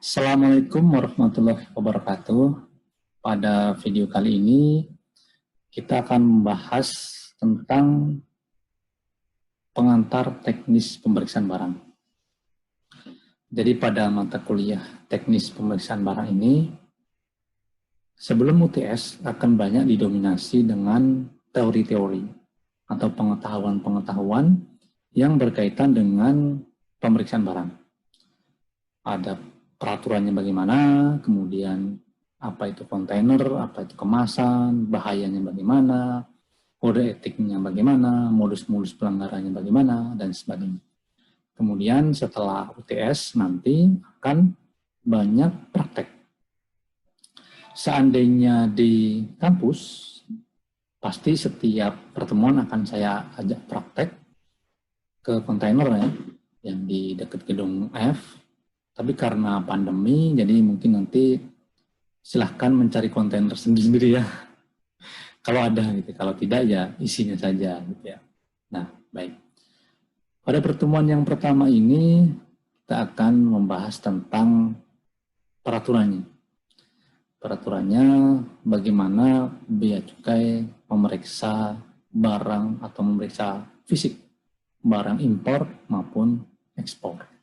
Assalamualaikum warahmatullahi wabarakatuh. Pada video kali ini kita akan membahas tentang pengantar teknis pemeriksaan barang. Jadi pada mata kuliah teknis pemeriksaan barang ini, sebelum UTS akan banyak didominasi dengan teori-teori atau pengetahuan-pengetahuan yang berkaitan dengan pemeriksaan barang. Ada peraturannya bagaimana, kemudian apa itu kontainer, apa itu kemasan, bahayanya bagaimana, kode etiknya bagaimana, modus-modus pelanggarannya bagaimana, dan sebagainya. Kemudian setelah UTS nanti akan banyak praktek. Seandainya di kampus, pasti setiap pertemuan akan saya ajak praktek ke kontainer ya, yang di dekat gedung F. Tapi karena pandemi, jadi mungkin nanti silahkan mencari kontainer sendiri-sendiri ya. Kalau ada gitu, kalau tidak ya isinya saja gitu ya. Nah, baik. Pada pertemuan yang pertama ini kita akan membahas tentang peraturannya. Peraturannya bagaimana bea cukai memeriksa barang atau memeriksa fisik barang impor maupun ekspor.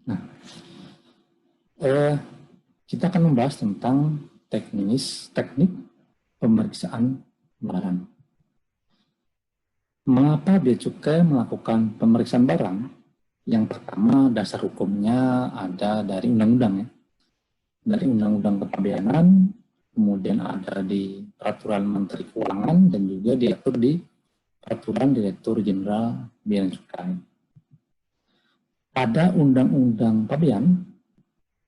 Nah, kita akan membahas tentang teknik pemeriksaan barang. Mengapa bea cukai melakukan pemeriksaan barang? Yang pertama, dasar hukumnya ada dari undang-undang ya. Dari Undang-Undang Kepabeanan, kemudian ada di Peraturan Menteri Keuangan, dan juga diatur di Peraturan Direktur Jenderal Bea dan Cukai. Pada Undang-Undang Pabean,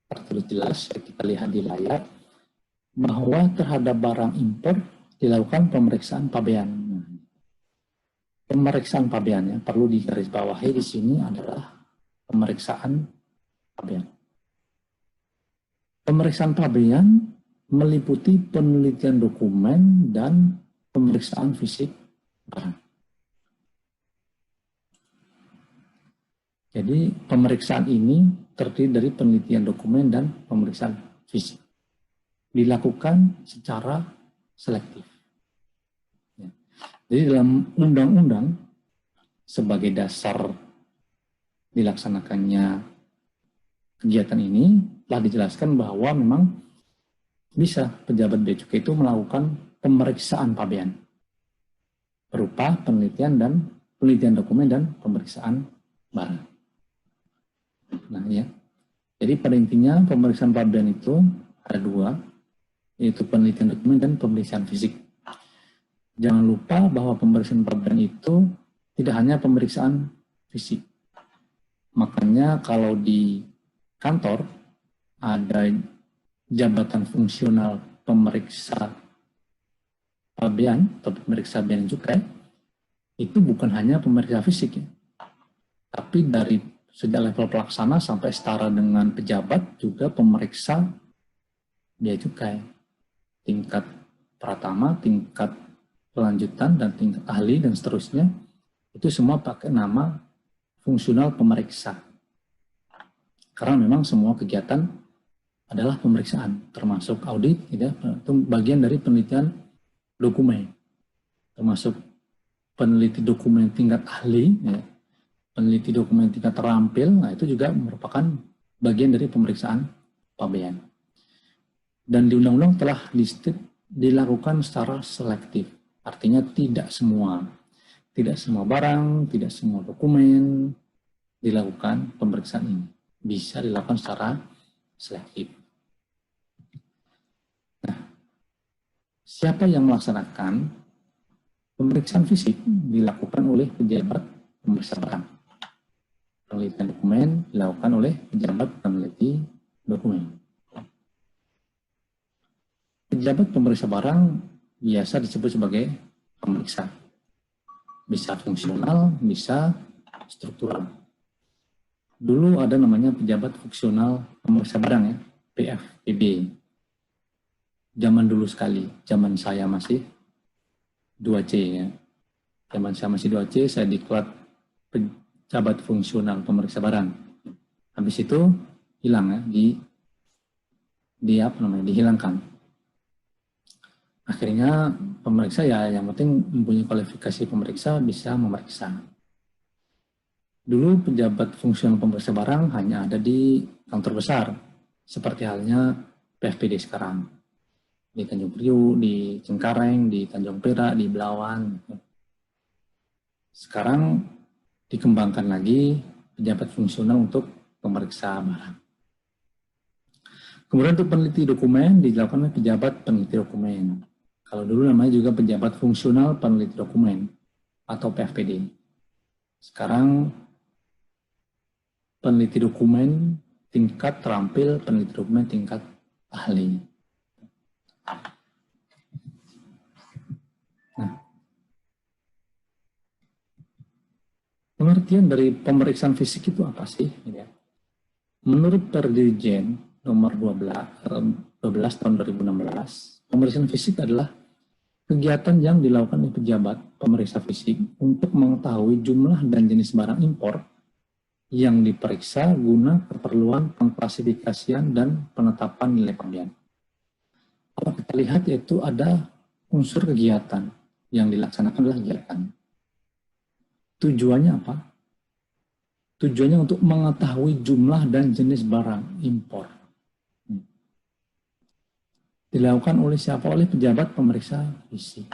tertulis jelas, kita lihat di layar, bahwa terhadap barang impor dilakukan pemeriksaan pabean. Pemeriksaan pabean yang perlu digarisbawahi di sini adalah pemeriksaan pabean. Pemeriksaan pabean meliputi penelitian dokumen dan pemeriksaan fisik barang. Jadi pemeriksaan ini terdiri dari penelitian dokumen dan pemeriksaan fisik. Dilakukan secara selektif. Jadi dalam undang-undang sebagai dasar dilaksanakannya kegiatan ini telah dijelaskan bahwa memang bisa pejabat bea cukai itu melakukan pemeriksaan pabean berupa penelitian dokumen dan pemeriksaan barang. Nah ya, jadi pada intinya pemeriksaan pabean itu ada dua, yaitu penelitian dokumen dan pemeriksaan fisik. Jangan lupa bahwa pemeriksaan pabean itu tidak hanya pemeriksaan fisik. Makanya kalau di kantor ada jabatan fungsional pemeriksa pabean atau pemeriksa bea dan cukai, itu bukan hanya pemeriksa fisik ya, tapi dari sejak level pelaksana sampai setara dengan pejabat juga pemeriksa bea cukai. Tingkat pratama, tingkat pelanjutan, dan tingkat ahli, dan seterusnya. Itu semua pakai nama fungsional pemeriksa. Karena memang semua kegiatan adalah pemeriksaan, termasuk audit, ya, itu bagian dari penelitian dokumen. Termasuk peneliti dokumen tingkat ahli, ya, peneliti dokumen tingkat terampil, nah itu juga merupakan bagian dari pemeriksaan pabean. Dan di undang-undang telah dilakukan secara selektif, artinya tidak semua barang, tidak semua dokumen dilakukan pemeriksaan ini, bisa dilakukan secara selektif. Nah, siapa yang melaksanakan pemeriksaan fisik dilakukan oleh pejabat pemeriksa barang. Penelitian dokumen dilakukan oleh pejabat peneliti dokumen. Pejabat pemeriksa barang biasa disebut sebagai pemeriksa. Bisa fungsional, bisa struktural. Dulu ada namanya pejabat fungsional pemeriksa barang ya, PFPB. zaman dulu sekali, zaman saya masih 2C ya. Zaman saya masih 2C, saya diklat pejabat fungsional pemeriksa barang. Habis itu hilang ya, dihilangkan. Akhirnya pemeriksa ya yang penting mempunyai kualifikasi pemeriksa bisa memeriksa. Dulu pejabat fungsional pemeriksa barang hanya ada di kantor besar, seperti halnya PFPD sekarang. Di Tanjung Priuk, di Cengkareng, di Tanjung Perak, di Belawan. Sekarang dikembangkan lagi pejabat fungsional untuk pemeriksa barang. Kemudian untuk peneliti dokumen dilakukan oleh pejabat peneliti dokumen. Kalau dulu namanya juga pejabat fungsional peneliti dokumen atau PFPD. Sekarang peneliti dokumen tingkat terampil, peneliti dokumen tingkat ahli. Nah, pengertian dari pemeriksaan fisik itu apa sih? Menurut Perdirjen nomor 12 tahun 2016, pemeriksaan fisik adalah kegiatan yang dilakukan oleh pejabat pemeriksa fisik untuk mengetahui jumlah dan jenis barang impor yang diperiksa guna keperluan pengklasifikasian dan penetapan nilai pembelian. Kalau kita lihat yaitu ada unsur kegiatan yang dilaksanakan adalah kegiatan. Tujuannya apa? Tujuannya untuk mengetahui jumlah dan jenis barang impor. Dilakukan oleh siapa? Oleh pejabat pemeriksa fisik.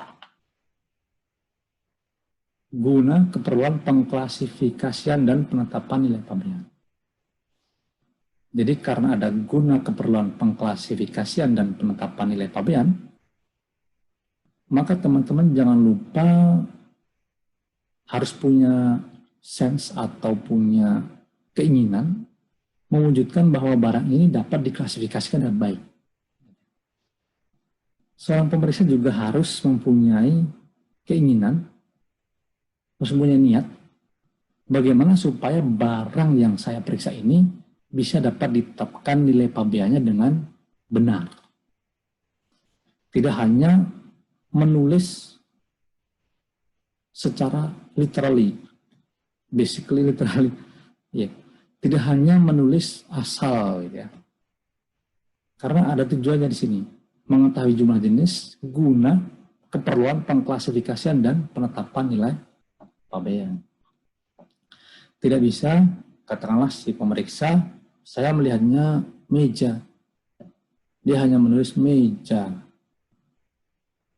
Guna keperluan pengklasifikasian dan penetapan nilai pembelian. Jadi karena ada guna keperluan pengklasifikasian dan penetapan nilai pabean, maka teman-teman jangan lupa harus punya sense atau punya keinginan mewujudkan bahwa barang ini dapat diklasifikasikan dengan baik. Seorang pemeriksa juga harus mempunyai keinginan, harus mempunyai niat, bagaimana supaya barang yang saya periksa ini bisa dapat ditetapkan nilai pabeannya dengan benar. Tidak hanya menulis secara literally, basically literally, ya. Tidak hanya menulis asal, gitu ya. Karena ada tujuannya di sini, mengetahui jumlah jenis guna keperluan pengklasifikasian dan penetapan nilai pabean. Tidak bisa, katakanlah si pemeriksa, saya melihatnya meja. Dia hanya menulis meja.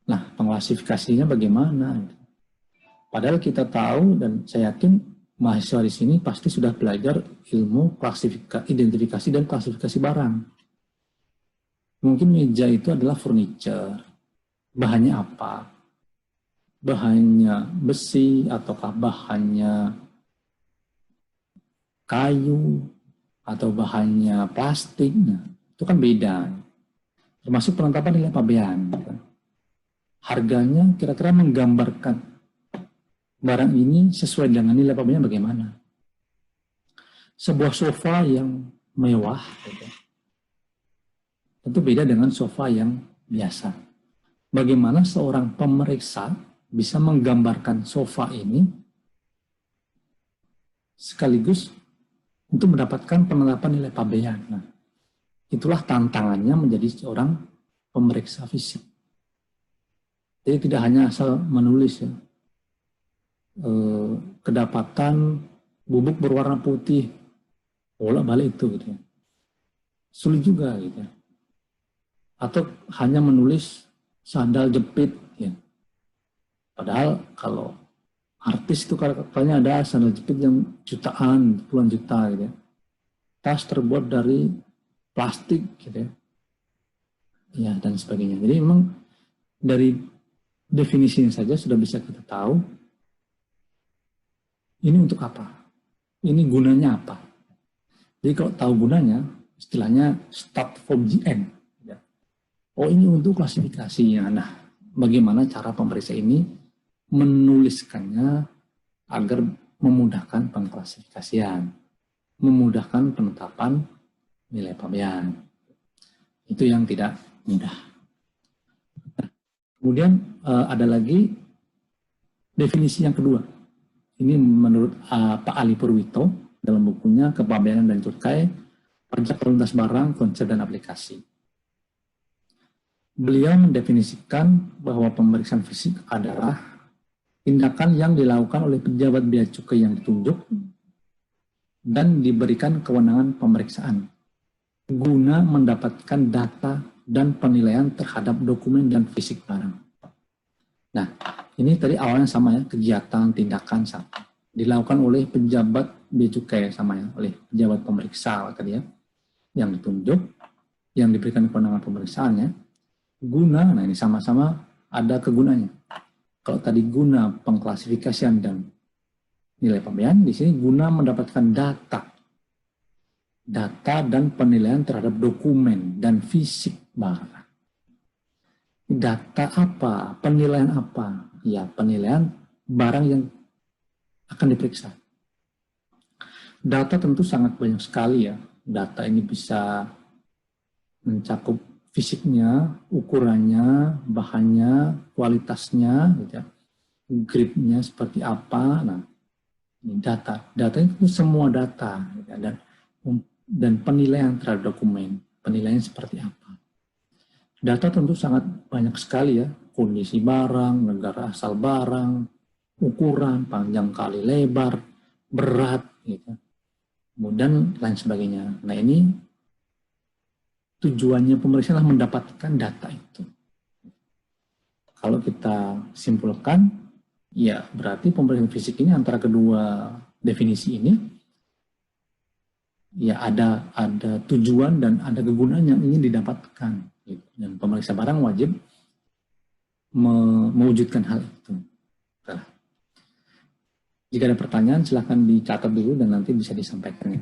Nah, pengklasifikasinya bagaimana? Padahal kita tahu dan saya yakin mahasiswa di sini pasti sudah belajar ilmu identifikasi dan klasifikasi barang. Mungkin meja itu adalah furniture. Bahannya apa? Bahannya besi ataukah bahannya kayu atau bahannya plastik, nah, itu kan beda. Termasuk penetapan nilai pabean. Harganya kira-kira menggambarkan barang ini sesuai dengan nilai pabeannya bagaimana. Sebuah sofa yang mewah, tentu beda dengan sofa yang biasa. Bagaimana seorang pemeriksa bisa menggambarkan sofa ini sekaligus untuk mendapatkan penetapan nilai pabean. Nah, itulah tantangannya menjadi seorang pemeriksa fisik. Jadi tidak hanya asal menulis ya, kedapatan bubuk berwarna putih, bolak-balik itu gitu ya. Sulit juga gitu ya. Atau hanya menulis sandal jepit ya. Padahal kalau artis itu katanya ada sandal jepit yang jutaan, puluhan juta gitu ya. Tas terbuat dari plastik gitu ya. Ya, dan sebagainya. Jadi memang dari definisinya saja sudah bisa kita tahu ini untuk apa? Ini gunanya apa? Jadi kalau tahu gunanya, istilahnya start from the end. Oh, ini untuk klasifikasinya. Nah, bagaimana cara pemeriksa ini menuliskannya agar memudahkan pengklasifikasian, memudahkan penetapan nilai pabean. Itu yang tidak mudah. Kemudian ada lagi definisi yang kedua. Ini menurut Pak Ali Purwito dalam bukunya Kepabeanan dan Cukai, Pajak Lalu Lintas Barang, Konsep dan Aplikasi. Beliau mendefinisikan bahwa pemeriksaan fisik adalah tindakan yang dilakukan oleh pejabat bea cukai yang ditunjuk dan diberikan kewenangan pemeriksaan guna mendapatkan data dan penilaian terhadap dokumen dan fisik barang. Nah, ini tadi awalnya sama ya, kegiatan, tindakan sama. Dilakukan oleh pejabat bea cukai sama ya, oleh pejabat pemeriksa tadi ya, yang ditunjuk, yang diberikan kewenangan pemeriksaannya, guna, nah ini sama-sama ada kegunaannya. Kalau tadi guna pengklasifikasian dan nilai pembayaran, di sini guna mendapatkan data dan penilaian terhadap dokumen dan fisik barang. Data apa? Penilaian apa? Ya, penilaian barang yang akan diperiksa. Data tentu sangat banyak sekali ya. Data ini bisa mencakup fisiknya, ukurannya, bahannya, kualitasnya, gitu ya. Gripnya seperti apa. Nah, ini data. Data itu semua data, gitu ya. Dan penilaian terhadap dokumen. Penilaian seperti apa. Data tentu sangat banyak sekali ya, kondisi barang, negara asal barang, ukuran, panjang kali lebar, berat, gitu. Kemudian lain sebagainya. Nah ini tujuannya pemeriksaan adalah mendapatkan data itu. Kalau kita simpulkan, ya berarti pemeriksaan fisik ini antara kedua definisi ini, ya ada tujuan dan ada kegunaan yang ingin didapatkan. Dan pemeriksa barang wajib mewujudkan hal itu. Nah, jika ada pertanyaan silahkan dicatat dulu dan nanti bisa disampaikan.